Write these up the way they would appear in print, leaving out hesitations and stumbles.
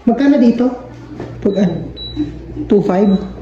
Magkano dito? Pag ano? 2.5?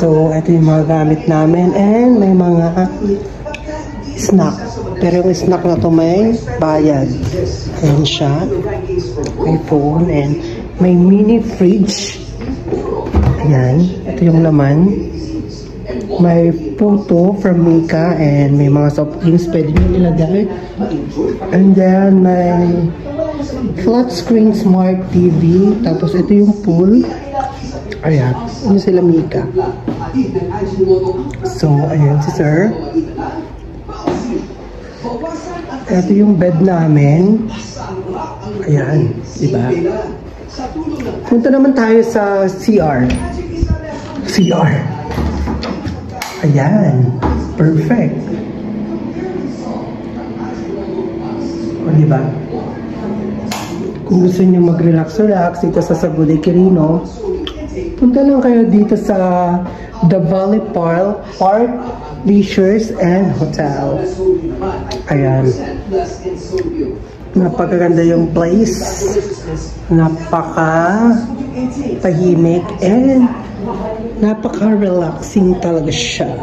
So, ito yung mga gamit namin and may mga snack. Pero yung snack na to may bayad. Ayan siya. May phone and may mini fridge. Ayan. Ito yung laman. May photo from Mika and may mga soft drinks pwede nyo ilagay. And then may flat screen smart TV. Tapos ito yung pool. Ayan. Ano sila Mika? So, ayan si sir. Ito yung bed namin. Ayan. Diba? Punta naman tayo sa CR. CR. Ayan. Perfect. O, diba? Kung gusto nyo mag-relax-relax dito sa Sagudi Quirino, punta lang kayo dito sa The Valley Park Leisures and Hotel. Ayan. Napakaganda yung place. Napaka tahimik and napaka-relaxing talaga siya.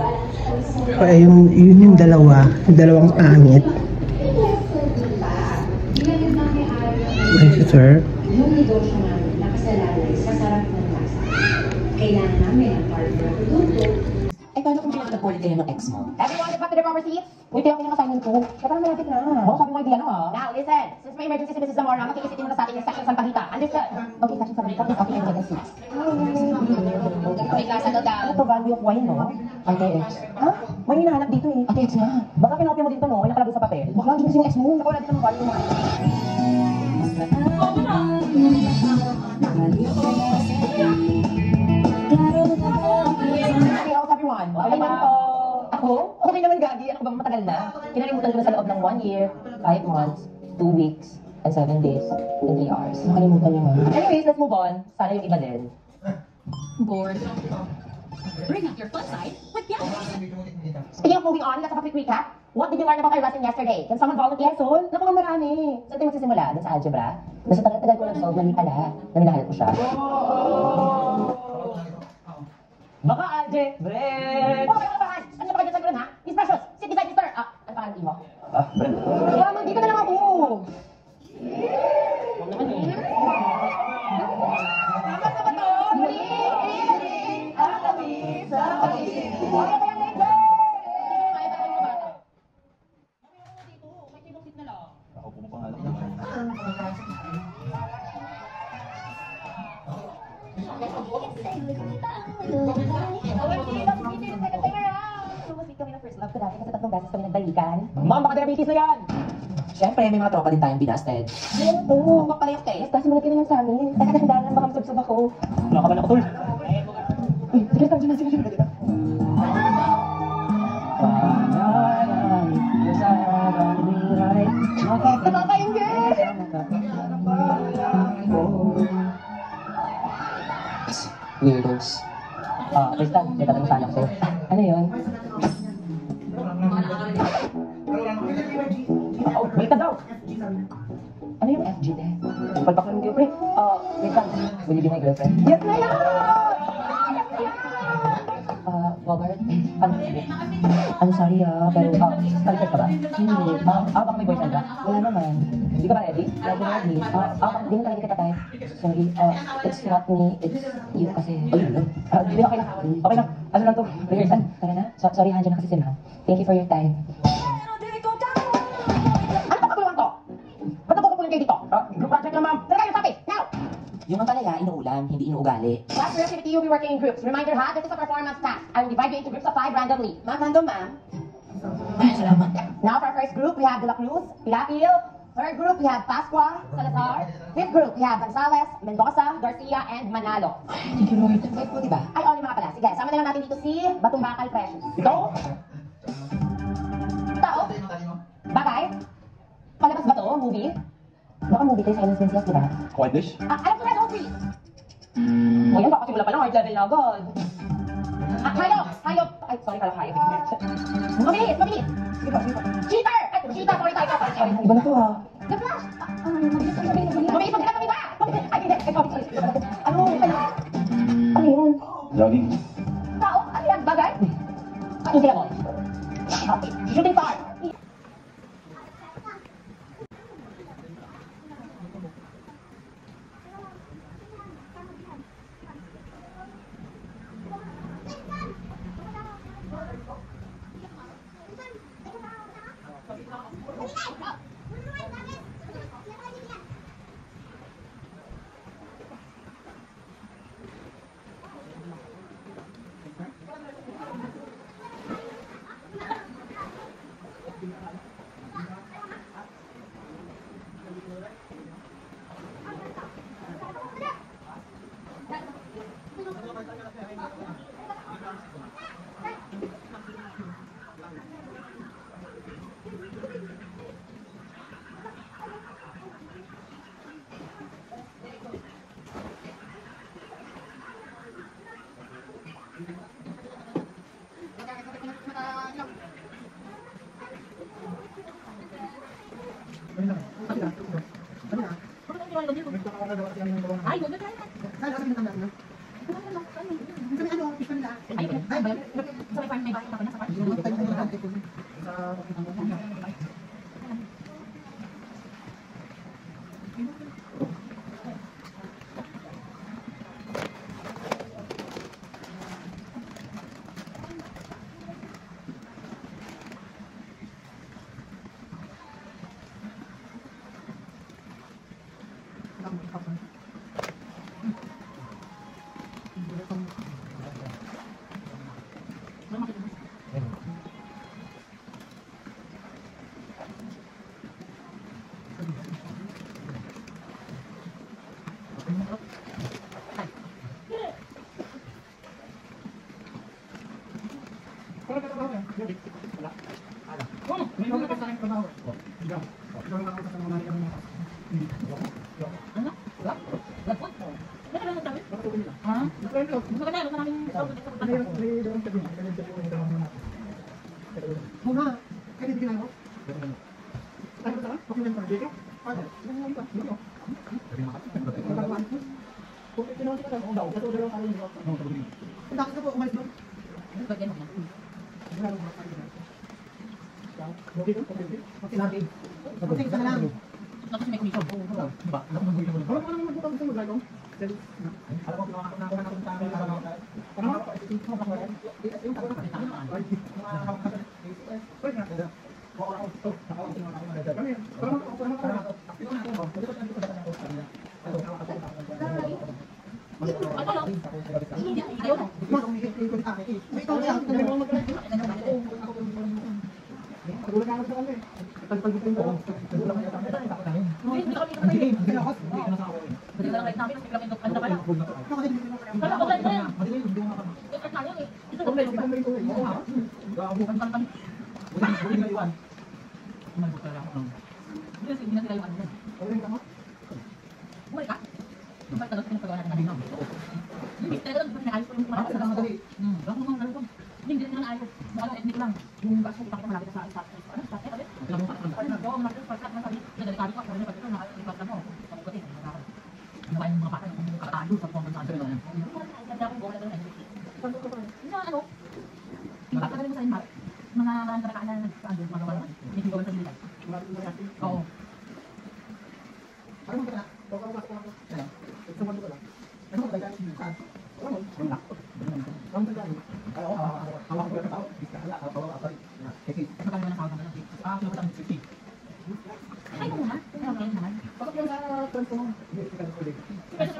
Kaya yun yung dalawang pangit. Thank you, sir. Kailangan namin ang partner produkto. Eh, paano kung pinag-report kayo ng ex mo? Everyone, get back to their proper seats. Uy, kaya ako yung assignment ko. Kaya malapit na. Oo, sabi mo idea na ha. Now, listen. Since may emergency si Mrs. Zamora, makikisit mo na sa atin yung section sa pagita. Understood? Okay, section 7. Okay, and get seats. May klasa daw daw. Ito, value of wine, no? RTX. Ha? May hinahanap dito eh. RTX nga. Baka kinopya mo dito, no? Ay nakalagay sa papel. Baka hindi kasi yung ex mo. Nakawala dito ng value mo. Everyone. Okay naman po. Ako? Okay naman, Gagi. Ano ba matagal na? Kinalimutan ko na sa loob ng 1 year, 5 months, 2 weeks, and 7 days, and 3 hours. Nakalimutan niyo nga. Anyways, let's move on. Sana yung iba din. Bored. Bring up your fun side with Gabby. Speaking of moving on, let's have a quick recap. What did you learn about our lesson yesterday? Can someone volunteer? Sol, naku nga marami. Saan tayo magsisimula? Doon sa algebra? Basta tagal-tagal ko nag-solve, mali pala. Na minahal ko siya. Baka algebra! Oh, may mga bahan! Ano na pa kayo sa gano'n, ha? Miss Precious, sit beside Mr. Ano pangalan mo? Brent. Wala man, dito na lang ako! Huwag naman eh. Tama na ba to? Mali! Ang tabi sa pag-ibig. Kaya kaya na ito! Kaya ba kayo bata? Kami ako dito. May tibok sit na lang. Ako po pangalan. Love ko dati kasi 3 beses kami nagbalikan. Ma'am, baka diabetes na yan! Siyempre, may mga tropa din tayong binasted. Ano to? Magpapalayok test? Tapos sumunod ka naman sa amin. Kasi nakandalan baka masubsob ako. Wala ka ba na ako, tol? Uy, sige, sige. Weirdos. Tristan, may tatanong sana ako sa'yo. Ano yun? Oh, wait ka daw! Ano yung FG din? Palpak ng girlfriend? Wait lang. Will you be my girlfriend? Yes na yan! Robert? I'm sorry pero, stalker ka ba? Hindi. Baka may boyfriend ka? Wala naman. Hindi ka ba ready? Ready. Hindi mo talaga kita type. Sorry, it's not me, it's you kasi. Hindi, okay na. Okay na. Ano lang to? Rehearsal. Tara na. Sorry, handyan na kasi sila. Thank you for your time. Ano ba kapuluan to? Ba't napupupulan kayo dito? Group project lang, ma'am. Tara kayo sa office! Now! Yung ampalaya, inuulam, hindi inuugali. Class for activity, you'll be working in groups. Reminder ha, this is a performance task. I will divide you into groups of 5 randomly. Ma'am, random ma'am. Ay, salamat. Now for our first group, we have De La Cruz, Pilapil. Third group, we have Pascua, Salazar. Fifth group, we have Gonzales, Mendoza, Garcia, and Manalo. Thank you, Lord. Ang bait mo, diba? Ay, all yung mga pala. Sige, sama na lang natin dito si Batumbakal Precious. Go! Tao? Bagay? Palabas ba to? Movie? Baka movie tayo, Silence Princess, diba? Quiet dish? Alam ko na ito, please. Ngayon, baka simula pa lang, hard level na agad. Hayop! Hayop! Ay, sorry pala, hayop. Mabilis! Mabilis! Cheater! Ay, cheater! Sorry tayo. Sorry. Iba na to, ha? The Flash! Mabilis! Mabilis! Kami ba? Ay, hindi. Ay, sorry. Ano? Ano yun? Jogging? Tao? Ano yan? Bagay? Ano sila mo? Okay. Shooting star!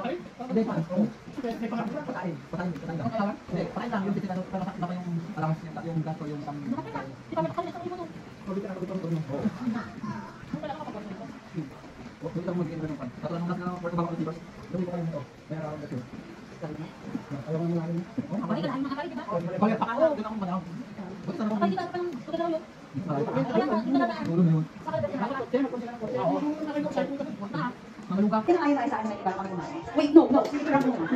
Ay, Wait, no. Sige ka lang muna.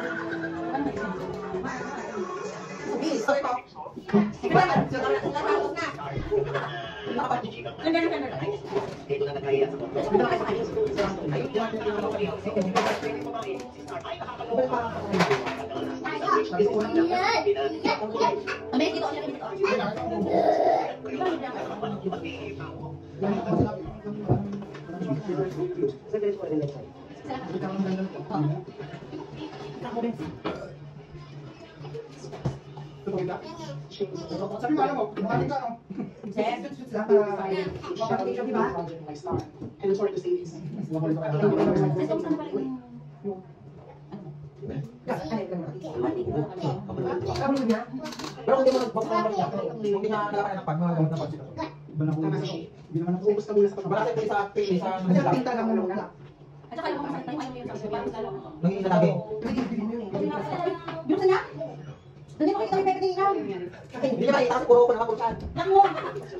Pero kung di mo nag-box na niya, hindi nga nagkakaroon ng pag, mga gamot na pag sila. Hindi naman ako. Ubus na muna sa pag. Baka sa pinta lang mo lang. At saka yung mga tayo ayaw yung sabi. Nang-iisa lagi. Binusan niya? Doon mo kita may pwede niya. Hindi niya makita kasi puro ko nakapurusan. Lang mo.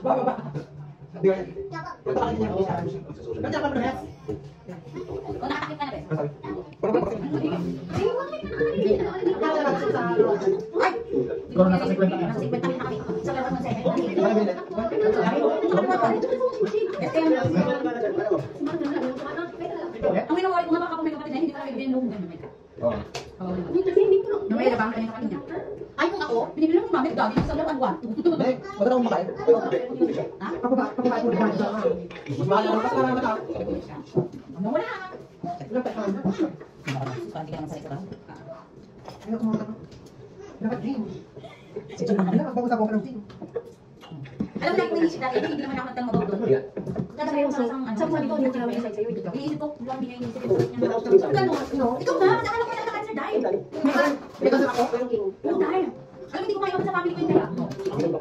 Baba. Hindi ka. Punta ka niya. Nandiyan ka pa na. O nakakit ka na ba? Pero ba kasi? Ay! Ikaw nasa 50 na. Nasa 50 na kami. Sa laro ng 7. Ano bilit? Ang ginawa ko nga baka kung may kapatid na hindi ko na bibigyan ng ganun. Oo. Nung may labang kanya kapatid niya. Ay, kung ako, binibili ng mami, dami sa laruan 1. Hindi, maganda akong makain. Ha? Papapain ko na. Mas mahal lang kasi naman ako. Wala. Parang di ka naman sa ito. Ano ko mga dapat dream. Ano bago sa ng dream. Alam mo na kung inisip dati, hindi naman ako nagtanong about doon. Tatabi ko sa isang ano. Sabi ko, hindi ko naman isa sa'yo. Iniisip ko, lang hindi na inisip ko. Gano'n, ikaw na, nakala ko na cancer dahil. May kasi ako. Ano dahil? Alam mo, hindi ko kayo sa family ko yung kaya.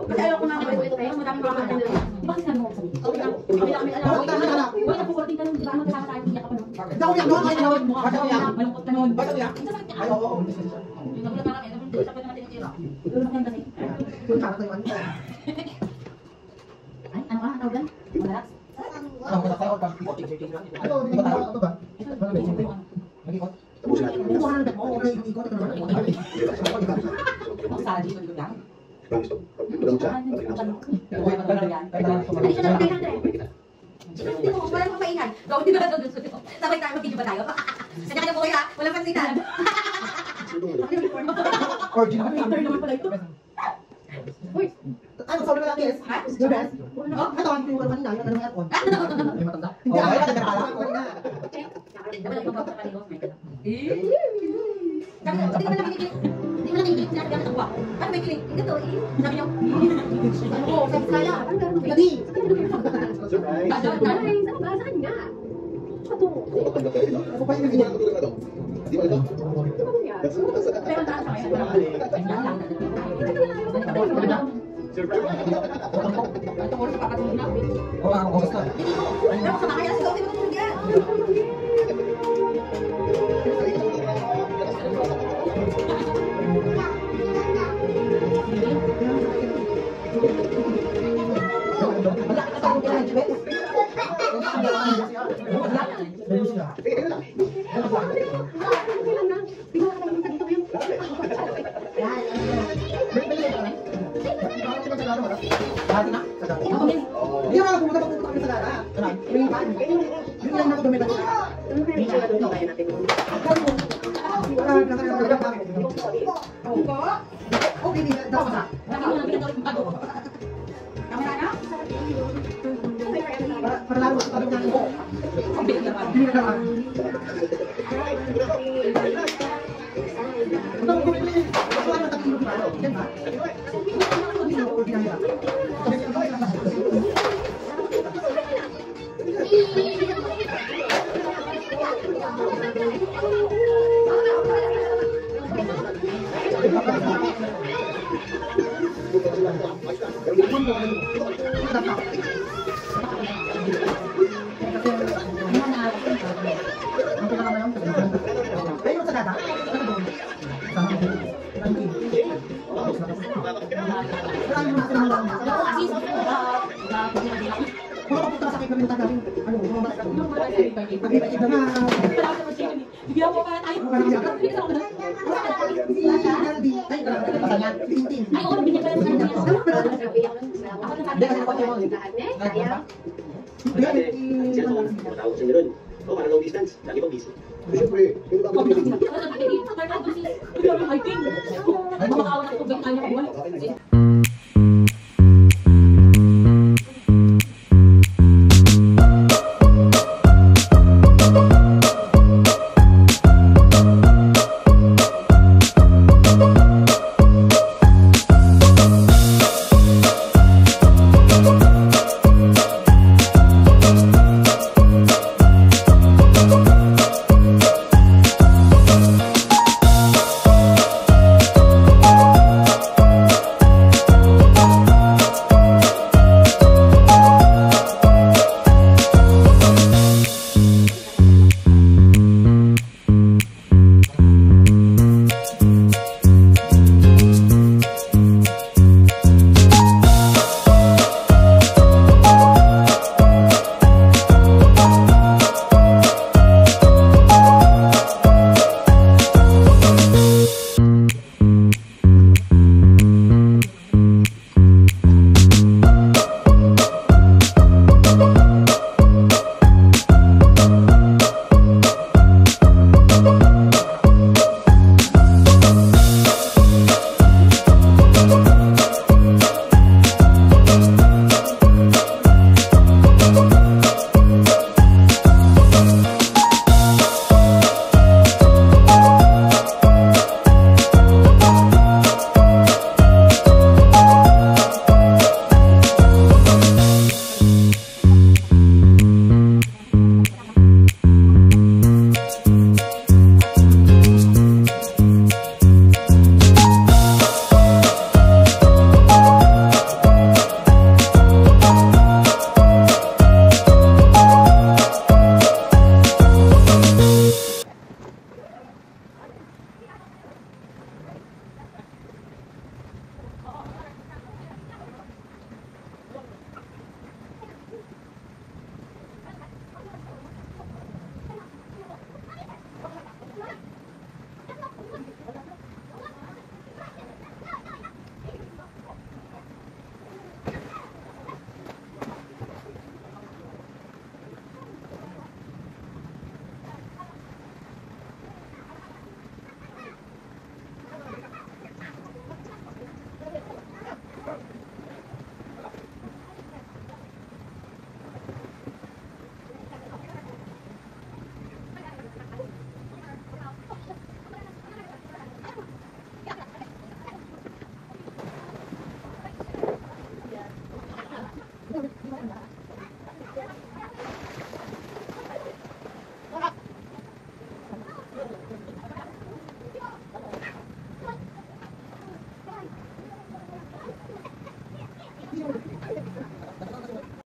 Kasi ayaw ko namin ito kayo, madami mga anak. Di ba kasi sabi mo ako sabihin? Kami lang kami alam. Uy, napukurting ka nun, di ba? Magkakasaya ko, iyak ako nun. Hindi ako umiyak doon. Ay, ano? Bakit ako umiyak? Malungkot ka nun. Bakit umiyak? Ang sakit ka. Ay, oo. Nagulat na kami, nagulat na natin yung tira. Nagulat na kasi. Kung kaya tayo ano. Ay, ano ka? Tawag yan? Malakas? Ano ko na tayo pag ikot. Ano, hindi ba tayo? Ano ba? Nag-ikot. Hindi ko hanap mo. Okay, ikot. Sala dito dito lang. Hindi siya naman kailan rin. Hindi mo, walang mapaingan. Gawin din ba ito doon? Sabay tayo, mag-video ba tayo? Kanya-kanya po kayo ha, walang pansitan. Original. naman pala ito. Uy, Ano, sabi mo lang yes? Ha? Your best? Ito, ang pinungan kanina, yung ano yung aircon. May matanda? Oo, ay, nakakala ko kanina. dapat ito ba sa kanilo? Sabi ko, hindi mo lang kinikilig. Hindi mo lang kinikilig sinabi ka na ang guwapo. Ano may kilig? Ito to, sabi niyo. Ano ko, sabi kaya. Ano meron? Lagi. Saan nga? Ako pa yung nagiging. Pero taas na kayo. Ito oras papatulog na. Oo, ako oras na. Pero sa makaya, sigaw, di mo tulog yan. Wala ka sa akin kaya, Jibet. Meron siya. Dati na? Hindi naman ako pumunta kami sa Lara. Yung iba, yung lang ako dumita ko. Okay, hindi na dapat na. Kamera na? Para lalo sa tabi natin. Hindi na naman. Ito, kumili. Ito, ano, tatlo na. Yan ba? Hindi na ako ginagawa. Thank you. Ayun sa data. Bigyan mo pa tayo. Ay, oo, binigyan pa naman niya. Matawag sa doon. Oh, para long distance. Lagi pang busy. Siyempre, hindi ba Ay, king. Ay, makakawan ako tubig. Kanya ko.